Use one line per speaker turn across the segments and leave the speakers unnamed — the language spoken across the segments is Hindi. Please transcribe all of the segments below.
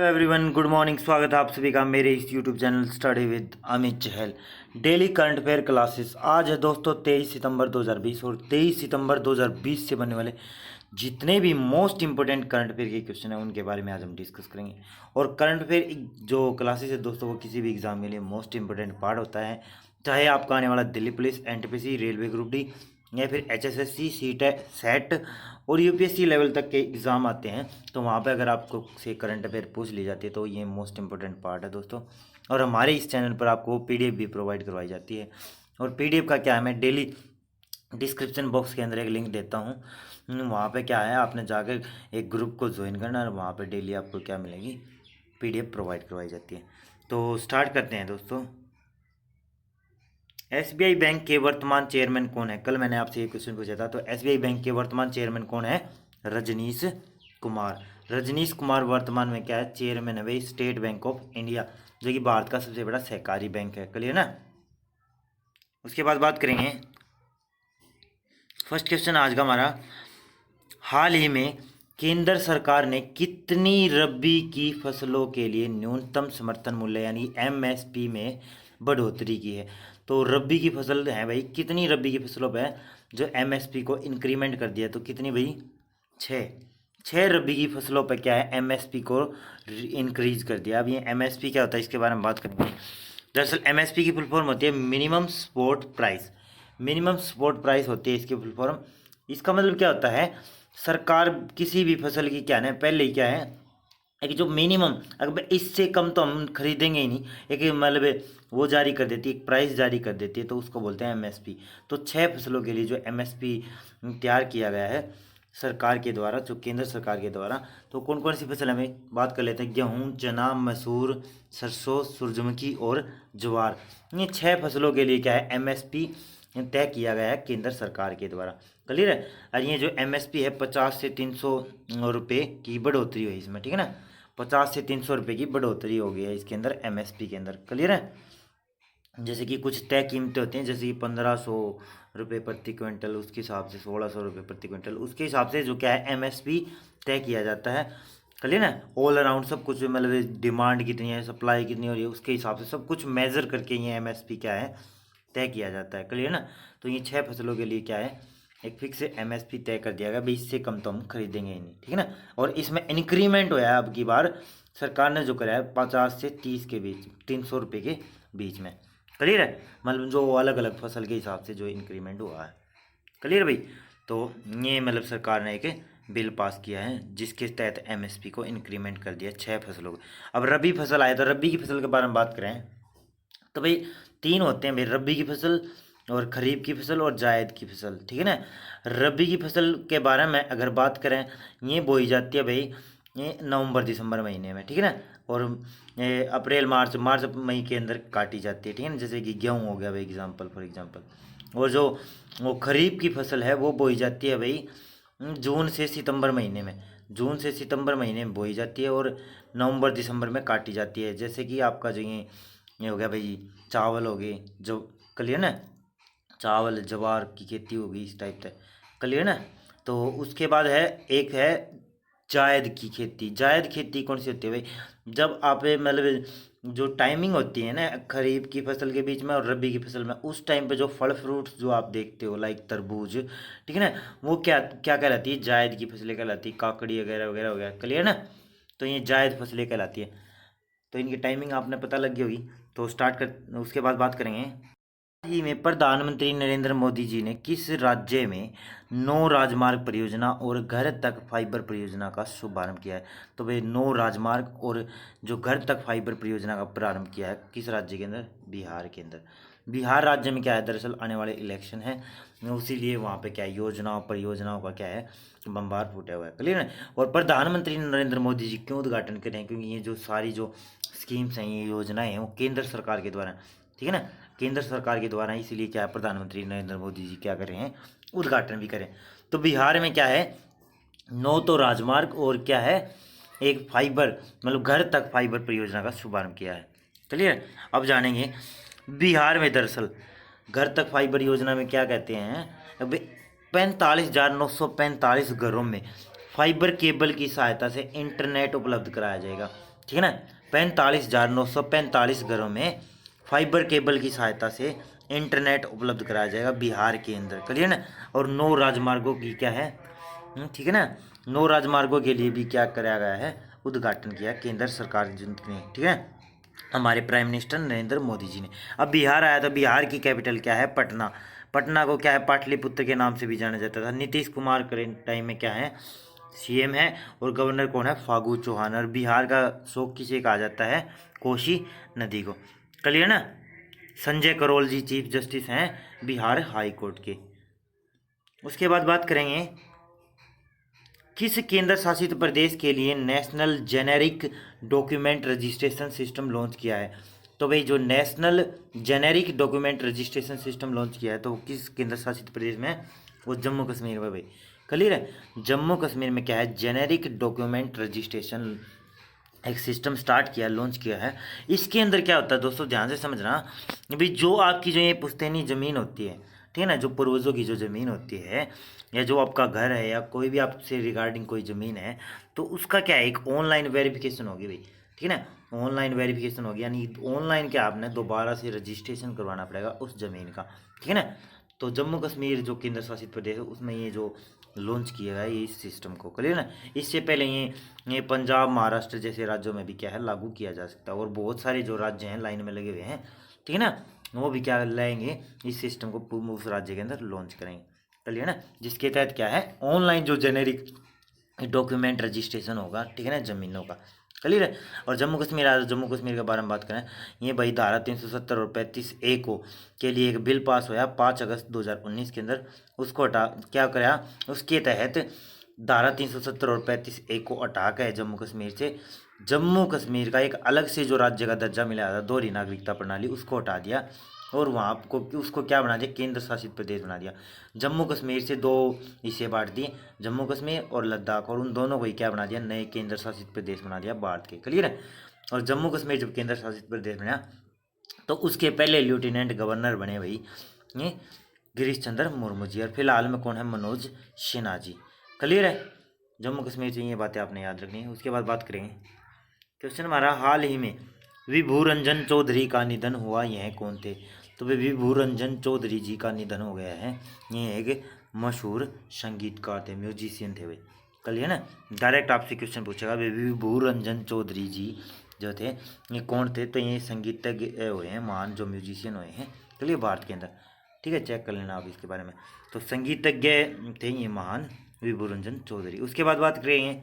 Everyone, good morning. स्वागत है आप सभी का मेरे इस YouTube channel study with Amit Chahal. Daily current affair classes. आज है दोस्तों 23 सितंबर 2020 और 23 सितंबर 2020 से बनने वाले जितने भी मोस्ट इंपोर्टेंट करंट अफेयर के क्वेश्चन हैं उनके बारे में आज हम डिस्कस करेंगे। और करंट अफेयर जो क्लासेस है दोस्तों वो किसी भी एग्जाम के लिए मोस्ट इंपोर्टेंट पार्ट होता है। चाहे आपका आने वाला Delhi police, NTPC, railway group D या फिर एचएसएससी, सीटेट, सेट और यूपीएससी लेवल तक के एग्ज़ाम आते हैं तो वहाँ पे अगर आपको से करंट अफेयर पूछ ली जाती है तो ये मोस्ट इंपॉर्टेंट पार्ट है दोस्तों। और हमारे इस चैनल पर आपको पीडीएफ भी प्रोवाइड करवाई जाती है। और पीडीएफ का क्या है, मैं डेली डिस्क्रिप्शन बॉक्स के अंदर एक लिंक देता हूँ। वहाँ पे क्या है, आपने जाकर एक ग्रुप को ज्वाइन करना और वहाँ पे डेली आपको क्या मिलेगी, पीडीएफ प्रोवाइड करवाई जाती है। तो स्टार्ट करते हैं दोस्तों। एसबीआई बैंक के वर्तमान चेयरमैन कौन है? कल मैंने आपसे ये क्वेश्चन पूछा था। तो एसबीआई बैंक के वर्तमान चेयरमैन कौन है? रजनीश कुमार। रजनीश कुमार वर्तमान में क्या है, चेयरमैन है भाई स्टेट बैंक ऑफ इंडिया, जो कि भारत का सबसे बड़ा सहकारी बैंक है। क्लियर ना? उसके बाद बात करेंगे फर्स्ट क्वेश्चन आज का हमारा, हाल ही में केंद्र सरकार ने कितनी रबी की फसलों के लिए न्यूनतम समर्थन मूल्य यानी एमएसपी में बढ़ोतरी की है? तो रबी की फसल है भाई, कितनी रबी की फसलों पे जो एमएसपी को इंक्रीमेंट कर दिया, तो कितनी भाई? छः रबी की फसलों पे क्या है, एमएसपी को इंक्रीज कर दिया। अब ये एमएसपी क्या होता है इसके बारे में बात करेंगे। दरअसल एमएसपी की फुल फॉर्म होती है minimum support price. Minimum support price होती है इसकी फुल फॉर्म। इसका मतलब क्या होता है, सरकार किसी भी फसल की क्या है पहले ही क्या है कि जो मिनिमम, अगर इससे कम तो हम खरीदेंगे ही नहीं, एक मतलब वो जारी कर देती है, एक प्राइस जारी कर देती है, तो उसको बोलते हैं एमएसपी। तो छः फसलों के लिए जो एमएसपी तैयार किया गया है सरकार के द्वारा, जो केंद्र सरकार के द्वारा, तो कौन कौन सी फसल हमें बात कर लेते हैं। गेहूँ, चना, मसूर, सरसों, सूरजमुखी और ज्वार। ये छः फसलों के लिए क्या है, एमएसपी तय किया गया है केंद्र सरकार के द्वारा। क्लियर है? और ये जो एमएसपी है 50 से 300 रुपये की बढ़ोतरी हुई इसमें, ठीक है ना? 50 से 300 रुपये की बढ़ोतरी हो गई है इसके अंदर, एमएसपी के अंदर। क्लियर है? जैसे कि कुछ तय कीमतें होती हैं, जैसे कि 1500 रुपये प्रति क्विंटल, उसके हिसाब से 1600 रुपये प्रति क्विंटल, उसके हिसाब से जो क्या है एमएसपी तय किया जाता है। क्लियर ना? ऑल अराउंड सब कुछ, मतलब डिमांड कितनी है, सप्लाई कितनी हो रही है, उसके हिसाब से सब कुछ मेजर करके ये एमएसपी क्या है तय किया जाता है। क्लियर ना? तो ये छः फसलों के लिए क्या है, एक फिक्स एमएसपी तय कर दिया गया, 20 से कम तो हम खरीदेंगे ही नहीं, ठीक है ना? और इसमें इंक्रीमेंट हुआ है अब की बार, सरकार ने जो करा है 50 से 30 के बीच, 300 रुपये के बीच में। क्लियर है? मतलब जो अलग अलग फसल के हिसाब से जो इंक्रीमेंट हुआ है। क्लियर भाई? तो ये मतलब सरकार ने एक बिल पास किया है जिसके तहत एमएसपी को इंक्रीमेंट कर दिया छः फसलों को। अब रबी फसल आए तो रबी की फसल के बारे में बात करें तो भाई तीन होते हैं भाई, रबी की फसल और खरीफ की फसल और जायद की फसल, ठीक है ना? रबी की फसल के बारे में अगर बात करें, ये बोई जाती है भाई ये नवंबर दिसंबर महीने में, ठीक है ना? और ये अप्रैल मार्च मई के अंदर काटी जाती है, ठीक है ना? जैसे कि गेहूँ हो गया भाई एग्जाम्पल, फॉर एग्जाम्पल। और जो वो खरीफ की फसल है वो बोई जाती है भाई जून से सितंबर महीने में, जून से सितंबर महीने में बोई जाती है और नवंबर दिसंबर में काटी जाती है। जैसे कि आपका जो ये हो गया भाई चावल हो गए, जो क्लियर ना, चावल ज्वार की खेती होगी इस टाइप से। क्लियर ना? तो उसके बाद है एक है जायद की खेती। जायद खेती कौन सी होती है भाई, जब आप मतलब जो टाइमिंग होती है ना खरीफ की फसल के बीच में और रबी की फसल में, उस टाइम पे जो फल फ्रूट्स जो आप देखते हो लाइक तरबूज, ठीक है ना, वो क्या क्या कहलाती है, जायद की फसलें कहलाती है, काकड़ी वगैरह वगैरह हो गया। क्लियर ना? तो ये जायद फसलें कहलाती है। तो इनकी टाइमिंग आपने पता लग गई होगी। तो स्टार्ट कर, उसके बाद बात करेंगे। हाल ही में प्रधानमंत्री नरेंद्र मोदी जी ने किस राज्य में नौ राजमार्ग परियोजना और घर तक फाइबर परियोजना का शुभारंभ किया है? तो भाई नौ राजमार्ग और जो घर तक फाइबर परियोजना का प्रारंभ किया है किस राज्य के अंदर? बिहार के अंदर। बिहार राज्य में क्या है, दरअसल आने वाले इलेक्शन है, उसीलिए वहाँ पे क्या है योजनाओं परियोजनाओं का क्या है बम्बार फूटा हुआ है। क्लियर है? और प्रधानमंत्री नरेंद्र मोदी जी क्यों उद्घाटन कर रहे हैं? क्योंकि ये जो सारी जो स्कीम्स हैं, ये योजनाएं हैं, वो केंद्र सरकार के द्वारा, ठीक है ना, केंद्र सरकार के द्वारा, इसीलिए क्या है प्रधानमंत्री नरेंद्र मोदी जी क्या कर रहे हैं, उद्घाटन भी करें। तो बिहार में क्या है, 9 तो राजमार्ग और क्या है एक फाइबर, मतलब घर तक फाइबर परियोजना का शुभारंभ किया है। क्लियर? अब जानेंगे बिहार में दरअसल घर तक फाइबर योजना में क्या कहते हैं। अब 45,945 घरों में फाइबर केबल की सहायता से इंटरनेट उपलब्ध कराया जाएगा, ठीक है ना। 45,945 घरों में फाइबर केबल की सहायता से इंटरनेट उपलब्ध कराया जाएगा बिहार के अंदर, क्लियर ना। और 9 राजमार्गों की क्या है, ठीक है ना, 9 राजमार्गों के लिए भी क्या कराया गया है, उद्घाटन किया केंद्र सरकार ने, ठीक है, हमारे प्राइम मिनिस्टर नरेंद्र मोदी जी ने। अब बिहार आया तो बिहार की कैपिटल क्या है, पटना। पटना को क्या है, पाटलिपुत्र के नाम से भी जाना जाता था। नीतीश कुमार करेंट टाइम में क्या है, सीएम है। और गवर्नर कौन है, फागू चौहान। और बिहार का शोक किसे कहा जाता है, कोसी नदी को, क्लियर ना। संजय करोल जी चीफ जस्टिस हैं बिहार हाई कोर्ट के। उसके बाद बात करेंगे किस केंद्र शासित प्रदेश के लिए national generic document registration system launch किया है। तो भाई जो national generic document registration system launch किया है तो वो किस केंद्र शासित प्रदेश में है, वो जम्मू कश्मीर में भाई, क्लियर है। जम्मू कश्मीर में क्या है, जेनेरिक डॉक्यूमेंट रजिस्ट्रेशन एक सिस्टम स्टार्ट किया, लॉन्च किया है। इसके अंदर क्या होता है दोस्तों, ध्यान से समझना। भाई जो आपकी जो ये पुश्तैनी ज़मीन होती है, ठीक है ना, जो पूर्वजों की जो ज़मीन होती है, या जो आपका घर है, या कोई भी आपसे रिगार्डिंग कोई ज़मीन है, तो उसका क्या है, एक ऑनलाइन वेरिफिकेशन होगी भाई, ठीक है ना। ऑनलाइन वेरिफिकेशन होगी, यानी ऑनलाइन क्या आपने दोबारा से रजिस्ट्रेशन करवाना पड़ेगा उस ज़मीन का, ठीक है ना। तो जम्मू कश्मीर जो केंद्र शासित प्रदेश है उसमें ये जो लॉन्च किया गया है इस सिस्टम को, क्लियर ना। इससे पहले ये पंजाब महाराष्ट्र जैसे राज्यों में भी क्या है, लागू किया जा सकता है। और बहुत सारे जो राज्य हैं लाइन में लगे हुए हैं, ठीक है ना, वो भी क्या लाएंगे, इस सिस्टम को उस राज्य के अंदर लॉन्च करेंगे, क्लियर ना। जिसके तहत क्या है, ऑनलाइन जो जेनेरिक डॉक्यूमेंट रजिस्ट्रेशन होगा, ठीक है ना, ज़मीनों का, क्लियर है। और जम्मू कश्मीर आया, जम्मू कश्मीर के बारे में बात करें, ये भाई धारा 370 और 35A को के लिए एक बिल पास हुआ 5 अगस्त 2019 के अंदर। उसको हटा क्या कराया, उसके तहत धारा 370 और 35A को हटा के जम्मू कश्मीर से जम्मू कश्मीर का एक अलग से जो राज्य का दर्जा मिला था, दोहरी नागरिकता प्रणाली, उसको हटा दिया। और वहाँ को उसको क्या बना दिया, केंद्र शासित प्रदेश बना दिया। जम्मू कश्मीर से 2 हिस्से बांट दिए, जम्मू कश्मीर और लद्दाख, और उन दोनों को ही क्या बना दिया, नए केंद्र शासित प्रदेश बना दिया बांट के, क्लियर है। और जम्मू कश्मीर जब केंद्र शासित प्रदेश बना तो उसके पहले लेफ्टिनेंट गवर्नर बने भाई ये गिरीश चंद्र मुर्मू जी। और फिलहाल में कौन है, मनोज सिन्हा जी, क्लियर है। जम्मू कश्मीर से ये बातें आपने याद रखनी है। उसके बाद बात करेंगे क्वेश्चन हमारा, हाल ही में विभू रंजन चौधरी का निधन हुआ, यह कौन थे। तो भाई विभू रंजन चौधरी जी का निधन हो गया है। ये एक मशहूर संगीतकार थे, म्यूजिशियन थे भाई, क्लियर ना। डायरेक्ट आपसे क्वेश्चन पूछेगा, विभू रंजन चौधरी जी जो थे ये कौन थे, तो ये संगीतज्ञ हुए हैं, महान जो म्यूजिशियन हुए हैं, क्लियर, भारत के अंदर, ठीक है, चेक कर लेना आप इसके बारे में। तो संगीतज्ञ थे ये महान विभू रंजन चौधरी। उसके बाद बात करेंगे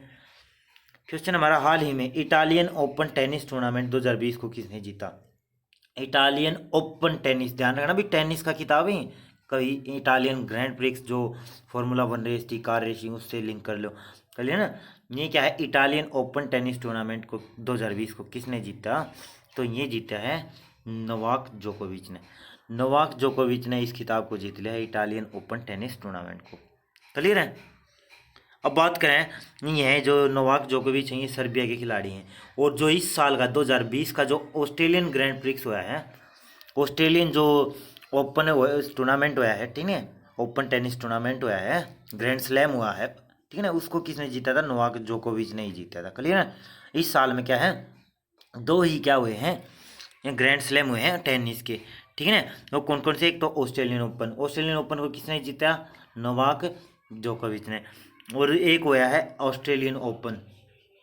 क्वेश्चन हमारा, हाल ही में इटालियन ओपन टेनिस टूर्नामेंट 2020 को किसने जीता। इटालियन ओपन टेनिस, ध्यान रखना भी, टेनिस का किताब है कभी, इटालियन ग्रैंड प्रिक्स जो फार्मूला 1 रेस थी, कार रेसिंग, उससे लिंक कर लो, कर लिया ना। ये क्या है, इटालियन ओपन टेनिस टूर्नामेंट को 2020 को किसने जीता, तो ये जीता है नोवाक जोकोविच ने। नोवाक जोकोविच ने इस खिताब को जीत लिया है, इटालियन ओपन टेनिस टूर्नामेंट को, क्लियर है। अब बात करें, ये है जो नोवाक जोकोविच हैं, ये सर्बिया के खिलाड़ी हैं। और जो इस साल का 2020 का जो ऑस्ट्रेलियन ग्रैंड प्रिक्स हुआ है, ऑस्ट्रेलियन जो ओपन टूर्नामेंट हुआ है, ठीक है, ओपन टेनिस टूर्नामेंट हुआ है, ग्रैंड स्लैम हुआ है, ठीक है ना, उसको किसने जीता था, नोवाक जोकोविच ने ही जीता था, क्लियर है। इस साल में क्या है, 2 ही क्या हुए हैं, ये ग्रैंड स्लैम हुए हैं टेनिस के, ठीक है ना। वो कौन कौन से, एक तो ऑस्ट्रेलियन ओपन, ऑस्ट्रेलियन ओपन को किसने जीता, नोवाक जोकोविच ने। और एक होया है ऑस्ट्रेलियन ओपन,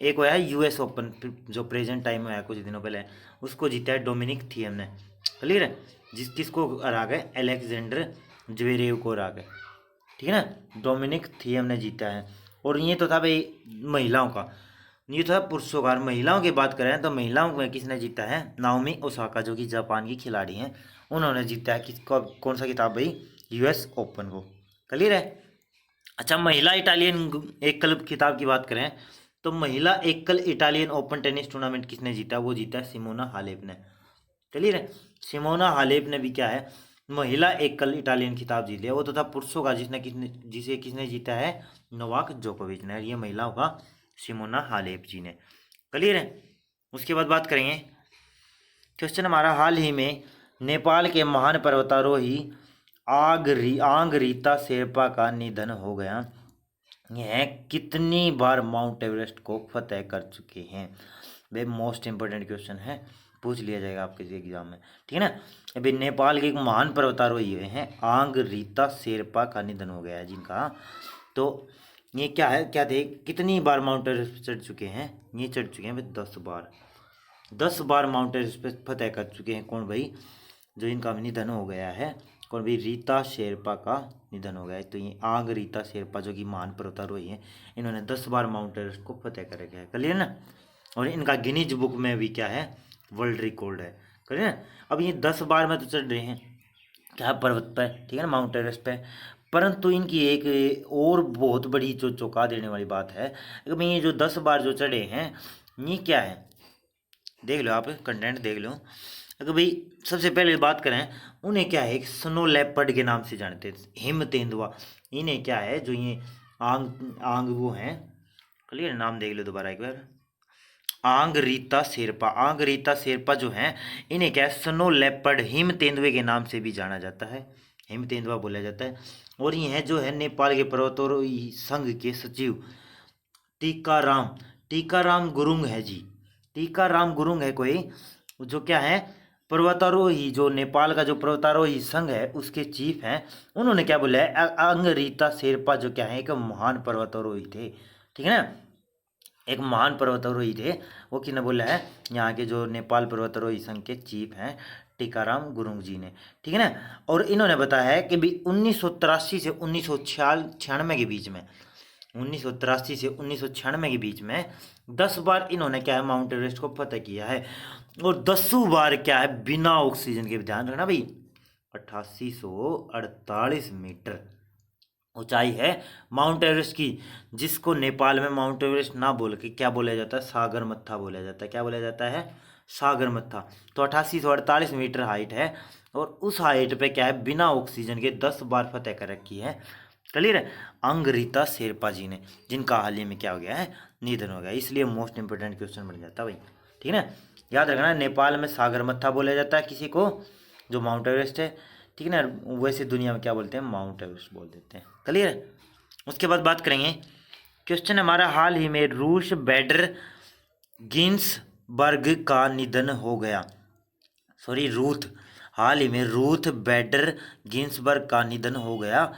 एक होया है यूएस ओपन जो प्रेजेंट टाइम में आया कुछ दिनों पहले, उसको जीता है डोमिनिक थियम ने, क्लियर है। किसको हरा गए, अलेक्जेंडर ज्वेरेव को हरा गए, ठीक है ना, डोमिनिक थियम ने जीता है। और ये तो था भाई महिलाओं का, ये था पुरुषों का। महिलाओं की बात करें तो महिलाओं में किसने जीता है, नाओमी ओसाका जो कि जापान की खिलाड़ी हैं, उन्होंने जीता है किसको, कौन सा किताब भाई, यूएस ओपन को, क्लियर है। अच्छा, महिला इटालियन एकल खिताब की बात करें तो महिला एकल इटालियन ओपन टेनिस टूर्नामेंट किसने जीता, वो जीता है सिमोना हालेप ने, क्लियर है। सिमोना हालेप ने भी क्या है, महिला एकल इटालियन खिताब जीत लिया। वो तो था पुरुषों का, जिसे किसने जीता है, नोवाक जोकोविच ने। ये महिलाओं का सिमोना हालेप जी ने, क्लियर है। उसके बाद बात करेंगे क्वेश्चन हमारा, हाल ही में नेपाल के महान पर्वतारोही आंग रीता शेरपा का निधन हो गया। यह कितनी बार माउंट एवरेस्ट को फतेह कर चुके हैं। भाई मोस्ट इंपॉर्टेंट क्वेश्चन है, पूछ लिया जाएगा आपके एग्जाम में, ठीक है ना। अभी नेपाल के एक महान पर्वतारोही हुए हैं आंग रीता शेरपा का निधन हो गया है जिनका। तो ये क्या है, क्या थे, कितनी बार माउंट एवरेस्ट चढ़ चुके हैं, ये चढ़ चुके हैं भाई 10 बार, 10 बार माउंट एवरेस्ट पे फतेह कर चुके हैं। कौन भाई, जो इनका निधन हो गया है, कौन भाई, रीता शेरपा का निधन हो गया है। तो ये आंग रीता शेरपा जो कि महान पर्वतारोही हैं, इन्होंने 10 बार माउंट एवरेस्ट को फतेह कर रखा है, क्लियर ना। और इनका गिनीज बुक में भी क्या है, वर्ल्ड रिकॉर्ड है, क्लियर ना। अब ये 10 बार में तो चढ़ रहे हैं क्या पर्वत पर, ठीक है ना, माउंट एवरेस्ट पे। परंतु इनकी एक और बहुत बड़ी जो चौंका देने वाली बात है कि भाई ये जो 10 बार जो चढ़े हैं, ये क्या है, देख लो आप कंटेंट देख लो। अगर भाई सबसे पहले बात करें, उन्हें क्या है, एक स्नो लेपर्ड के नाम से जानते हैं, हिम तेंदुआ। इन्हें क्या है, जो ये आंग आंग वो हैं, क्लियर, नाम देख लो दोबारा एक बार, आंग रीता शेरपा। आंग रीता शेरपा जो हैं, इन्हें क्या है, स्नो लेपर्ड हिम तेंदुए के नाम से भी जाना जाता है, हिम तेंदुआ बोला जाता है। और ये जो है नेपाल के पर्वतारोही संघ के सचिव टीकाराम टीकाराम गुरुंग है जी, टीकाराम गुरुंग है कोई, जो क्या है, पर्वतारोही, जो नेपाल का जो पर्वतारोही संघ है उसके चीफ हैं। उन्होंने क्या बोला है, आंग रीता शेरपा जो क्या है, एक महान पर्वतारोही थे, ठीक है ना, एक महान पर्वतारोही थे। वो किसने बोला है, यहाँ के जो नेपाल पर्वतारोही संघ के चीफ हैं टीकाराम गुरुंग जी ने, ठीक है ना। और इन्होंने बताया है कि भी 1983 से 1996 के बीच में, 1983 से 1996 के बीच में 10 बार इन्होंने क्या है, माउंट एवरेस्ट को फतेह किया है। और 10 बार क्या है, बिना ऑक्सीजन के, ध्यान रखना भाई, 8848 मीटर ऊंचाई है माउंट एवरेस्ट की, जिसको नेपाल में माउंट एवरेस्ट ना बोल के क्या बोला जाता है, सागर मत्था बोला जाता है। क्या बोला जाता है, सागर मत्था। तो 8848 मीटर हाइट है, और उस हाइट पे क्या है, बिना ऑक्सीजन के 10 बार फतेह कर रखी है, क्लियर है, अंग रीता शेरपा जी ने, जिनका हाल ही में क्या हो गया है, निधन हो गया। इसलिए मोस्ट इंपोर्टेंट क्वेश्चन बन जाता है भाई, ठीक है ना। याद रखना, नेपाल में सागर मत्था बोला जाता है किसी को, जो माउंट एवरेस्ट है, ठीक है ना। वैसे दुनिया में क्या बोलते हैं, माउंट एवरेस्ट बोल देते हैं, क्लियर है। उसके बाद बात करेंगे, क्वेश्चन हमारा, हाल ही में रूस बैडर गिन्सबर्ग का निधन हो गया, सॉरी रूथ, हाल ही में रूथ बैडर गिन्सबर्ग का निधन हो गया,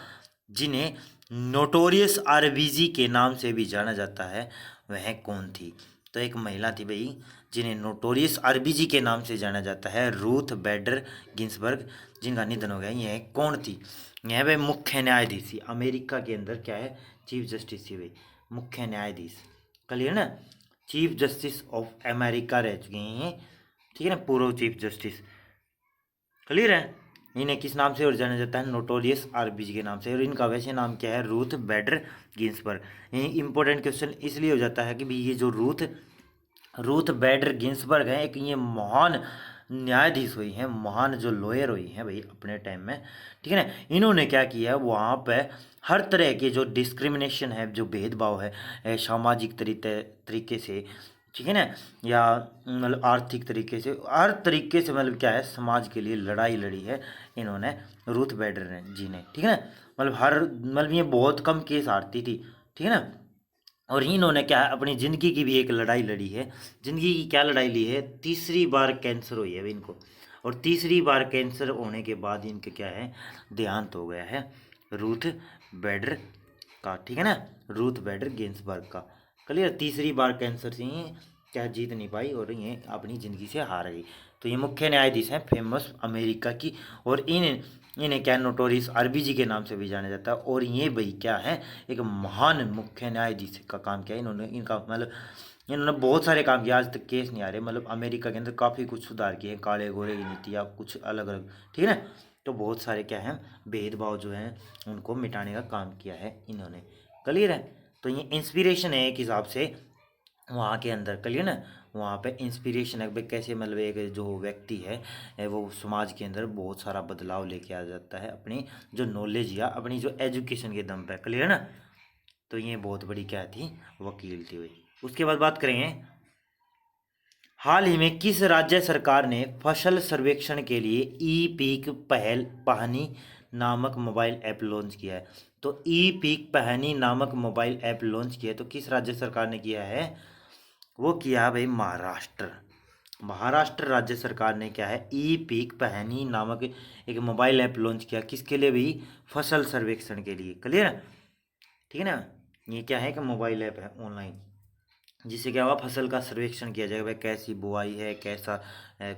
जिन्हें नोटोरियस आरबीजी के नाम से भी जाना जाता है, वह कौन थी। तो एक महिला थी भाई, जिन्हें नोटोरियस आरबीजी के नाम से जाना जाता है, रूथ बैडर गिन्सबर्ग, जिनका निधन हो गया। यह कौन थी, यह भाई मुख्य न्यायाधीश थी अमेरिका के अंदर, क्या है, चीफ जस्टिस थी भाई, मुख्य न्यायाधीश, क्लियर ना, चीफ जस्टिस ऑफ अमेरिका रह चुके हैं, ठीक है ना, पूर्व चीफ जस्टिस, क्लियर है। इन्हें किस नाम से और जाना जाता है, नोटोरियस आरबीजी के नाम से। और इनका वैसे नाम क्या है, रूथ बैडर गिन्सबर्ग। ये इंपॉर्टेंट क्वेश्चन इसलिए हो जाता है कि भाई ये जो रूथ बैडर गिन्सबर्ग है, एक ये महान न्यायाधीश हुई हैं, महान जो लॉयर हुई हैं भाई अपने टाइम में, ठीक है ना। इन्होंने क्या किया है, वहाँ पे हर तरह के जो डिस्क्रिमिनेशन है, जो भेदभाव है, सामाजिक तरीके से, ठीक है ना, या मतलब आर्थिक तरीके से, हर तरीके से, मतलब क्या है, समाज के लिए लड़ाई लड़ी है इन्होंने, रूथ बैडर ने जी ने, ठीक है ना। मतलब ये बहुत कम केस हारती थी, ठीक है ना। और इन्होंने क्या है, अपनी ज़िंदगी की भी एक लड़ाई लड़ी है। ज़िंदगी की क्या लड़ाई ली है, तीसरी बार कैंसर हुई है इनको, और तीसरी बार कैंसर होने के बाद इनके क्या है, देहांत हो गया है रूथ बैडर का, ठीक है ना, रूथ बैडर गिन्सबर्ग का, क्लियर। तीसरी बार कैंसर से ये क्या जीत नहीं पाई, और ये अपनी ज़िंदगी से हार गई। तो ये मुख्य न्यायाधीश हैं फेमस अमेरिका की, और इन्हें क्या, नोटोरियस आरबीजी के नाम से भी जाना जाता है। और ये भाई क्या है, एक महान मुख्य न्यायाधीश का काम किया इन्होंने। इनका मतलब इन्होंने बहुत सारे काम किए, आज तक केस नहीं आ रहे, मतलब अमेरिका के अंदर काफ़ी कुछ सुधार किए हैं, काले गोरे की नीति या कुछ अलग अलग, ठीक है ना। तो बहुत सारे क्या हैं, भेदभाव जो हैं उनको मिटाने का काम किया है इन्होंने, क्लियर है। तो ये इंस्पिरेशन है एक हिसाब से वहाँ के अंदर, क्लियर ना, वहाँ पे इंस्पिरेशन है भाई, कैसे मतलब एक जो व्यक्ति है वो समाज के अंदर बहुत सारा बदलाव लेके आ जाता है अपनी जो नॉलेज या अपनी जो एजुकेशन के दम पे, क्लियर ना। तो ये बहुत बड़ी क्या थी, वकील थी भाई। उसके बाद बात करेंगे, हाल ही में किस राज्य सरकार ने फसल सर्वेक्षण के लिए ई पीक पहल पहनी नामक मोबाइल ऐप लॉन्च किया है। तो ई पीक पहनी नामक मोबाइल ऐप लॉन्च किया है, तो किस राज्य सरकार ने किया है, वो किया है भाई महाराष्ट्र। महाराष्ट्र राज्य सरकार ने क्या है, ई पीक पहनी नामक एक मोबाइल ऐप लॉन्च किया। किसके लिए भाई? फसल सर्वेक्षण के लिए। क्लियर है? ठीक है ना। ये क्या है कि मोबाइल ऐप है ऑनलाइन, जिससे क्या हुआ, फसल का सर्वेक्षण किया जाएगा, भाई कैसी बुआई है, कैसा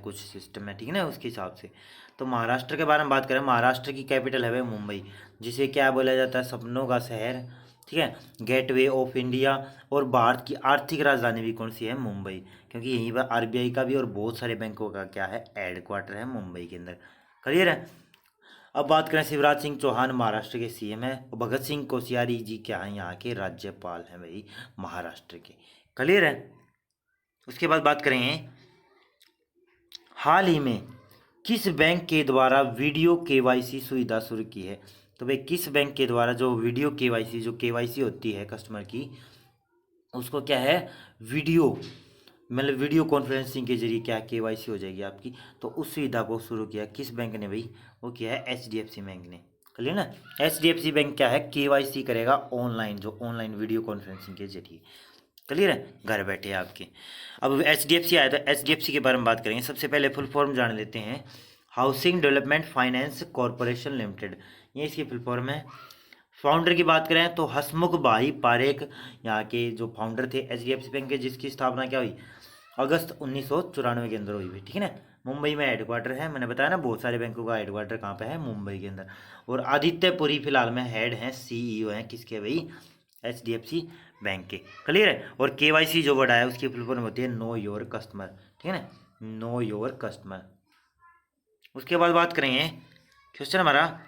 कुछ सिस्टम है, ठीक है ना, उसके हिसाब से। तो महाराष्ट्र के बारे में बात करें, महाराष्ट्र की कैपिटल है भाई मुंबई, जिसे क्या बोला जाता है, सपनों का शहर, ठीक है, गेटवे ऑफ इंडिया। और भारत की आर्थिक राजधानी भी कौन सी है? मुंबई, क्योंकि यहीं पर आरबीआई का भी और बहुत सारे बैंकों का क्या है, हेडक्वार्टर है मुंबई के अंदर। क्लियर है? अब बात करें, शिवराज सिंह चौहान महाराष्ट्र के सीएम है, और भगत सिंह कोश्यारी जी क्या हैं, यहाँ के राज्यपाल हैं भाई महाराष्ट्र के। क्लियर है? उसके बाद बात करेंगे, हाल ही में किस बैंक के द्वारा वीडियो केवाईसी सुविधा शुरू की है? तो भाई किस बैंक के द्वारा जो वीडियो केवाईसी, जो केवाईसी होती है कस्टमर की, उसको क्या है, वीडियो मतलब वीडियो कॉन्फ्रेंसिंग के जरिए क्या केवाईसी हो जाएगी आपकी। तो उस सुविधा को शुरू किया किस बैंक ने भाई? वो किया है एचडीएफसी बैंक ने। क्लियर ना। एचडीएफसी बैंक क्या है, केवाईसी करेगा ऑनलाइन, जो ऑनलाइन वीडियो कॉन्फ्रेंसिंग के जरिए। क्लियर है? घर बैठे आपके। अब एचडीएफसी आया, तो एचडीएफसी के बारे में बात करेंगे। सबसे पहले फुल फॉर्म जान लेते हैं, housing development finance corporation limited, ये इसकी फुल फॉर्म है। फाउंडर की बात करें तो हसमुख भाई पारेख यहाँ के जो फाउंडर थे एचडीएफसी बैंक के, जिसकी स्थापना क्या हुई, अगस्त 1994 के अंदर हुई हुई, ठीक है ना। मुंबई में हेडक्वार्टर है, मैंने बताया ना बहुत सारे बैंकों का हेडक्वार्टर कहाँ पे है, मुंबई के अंदर। और आदित्य पुरी फिलहाल में हेड हैं, सीईओ हैं, किसके भाई? एचडीएफसी बैंक के। क्लियर है? और केवाईसी जो वर्ड आया उसकी फुल फॉर्म होती है नो योर कस्टमर, ठीक है ना, नो योर कस्टमर। उसके बाद बात करेंगे, क्वेश्चन हमारा,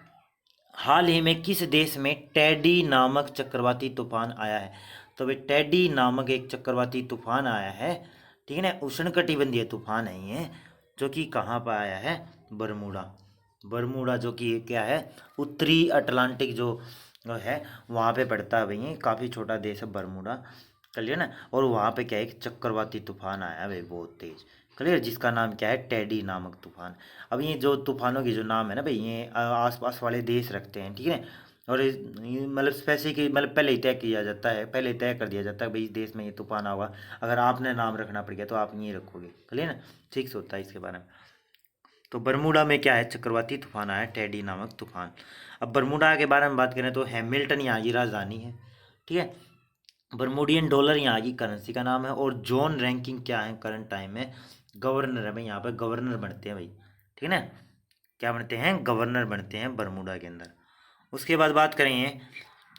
हाल ही में किस देश में टेडी नामक चक्रवाती तूफान आया है? तो भाई टेडी नामक एक चक्रवाती तूफान आया है, ठीक है ना, उष्णकटिबंधीय तूफान है ये, जो कि कहाँ पर आया है? बरमूडा। बरमूडा जो कि क्या है, उत्तरी अटलांटिक जो है वहाँ पे पड़ता है भाई, ये काफ़ी छोटा देश है बरमूडा। क्लियर ना। और वहाँ पे क्या है, एक चक्रवाती तूफान आया है भाई बहुत तेज। क्लियर, जिसका नाम क्या है, टेडी नामक तूफान। अब ये जो तूफानों की जो नाम है ना भाई, ये आसपास वाले देश रखते हैं, ठीक है। और मतलब स्पेसिफिक मतलब पहले ही तय किया जाता है, पहले ही तय कर दिया जाता है भाई इस देश में ये तूफान होगा। अगर आपने नाम रखना पड़ गया तो आप ये रखोगे। क्लियर ना, फिक्स होता है इसके बारे में। तो बरमूडा में क्या है, चक्रवाती तूफान आया टेडी नामक तूफान। अब बरमूडा के बारे में बात करें तो हैमिल्टन यहाँ की राजधानी है, ठीक है। बर्मुडियन डॉलर यहाँ की करेंसी का नाम है। और जॉन रैंकिंग क्या है करंट टाइम में? गवर्नर है भाई, यहाँ पर गवर्नर बनते हैं भाई, ठीक है ना, क्या बनते हैं? गवर्नर बनते हैं बरमूडा के अंदर। उसके बाद बात करेंगे,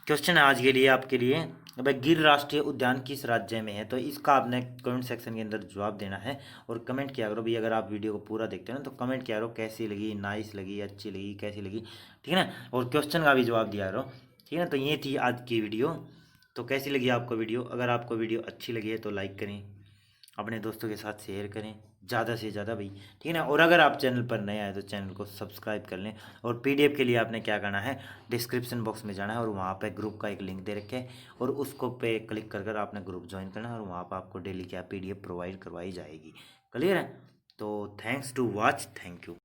क्वेश्चन है आज के लिए आपके लिए, भाई गिर राष्ट्रीय उद्यान किस राज्य में है? तो इसका आपने कमेंट सेक्शन के अंदर जवाब देना है। और कमेंट किया करो भाई, अगर आप वीडियो को पूरा देखते हो ना तो कमेंट किया करो कैसी लगी, नाइस लगी, अच्छी लगी, कैसी लगी, ठीक है ना। और क्वेश्चन का भी जवाब दिया करो, ठीक है ना। तो ये थी आज की वीडियो। तो कैसी लगी आपको वीडियो? अगर आपको वीडियो अच्छी लगी है तो लाइक करें, अपने दोस्तों के साथ शेयर करें ज़्यादा से ज़्यादा भाई, ठीक है ना। और अगर आप चैनल पर नए आए तो चैनल को सब्सक्राइब कर लें। और पीडीएफ के लिए आपने क्या करना है, डिस्क्रिप्शन बॉक्स में जाना है और वहाँ पे ग्रुप का एक लिंक दे रखे है, और उसको पे क्लिक कर कर आपने ग्रुप ज्वाइन करना है, और वहाँ पर आपको डेली क्या पीडीएफ प्रोवाइड करवाई जाएगी। क्लियर है? तो thanks to watch, thank you.